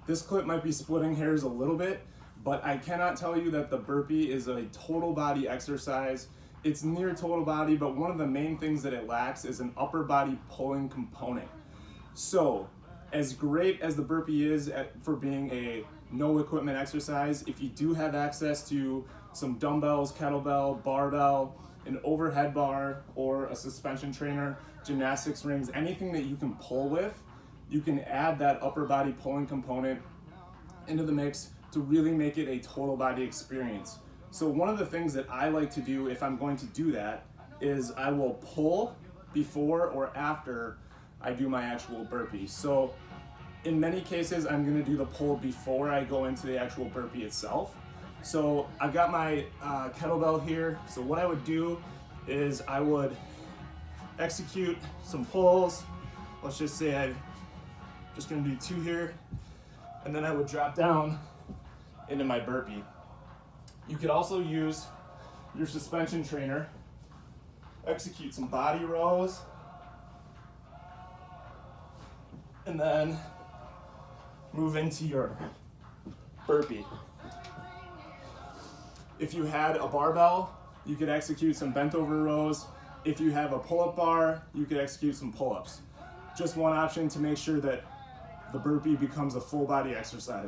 This clip might be splitting hairs a little bit, but I cannot tell you that the burpee is a total body exercise. It's near total body, but one of the main things that it lacks is an upper body pulling component. So, as great as the burpee is for being a no equipment exercise, if you do have access to some dumbbells, kettlebell, barbell, an overhead bar, or a suspension trainer, gymnastics rings, anything that you can pull with, you can add that upper body pulling component into the mix to really make it a total body experience. So one of the things that I like to do if I'm going to do that is I will pull before or after I do my actual burpee. So in many cases, I'm gonna do the pull before I go into the actual burpee itself. So I've got my kettlebell here. So what I would do is I would execute some pulls. Let's just say I'm just gonna do 2 here, and then I would drop down into my burpee. You could also use your suspension trainer, execute some body rows, and then move into your burpee. If you had a barbell, you could execute some bent over rows. If you have a pull-up bar, you could execute some pull-ups. Just one option to make sure that the burpee becomes a full body exercise.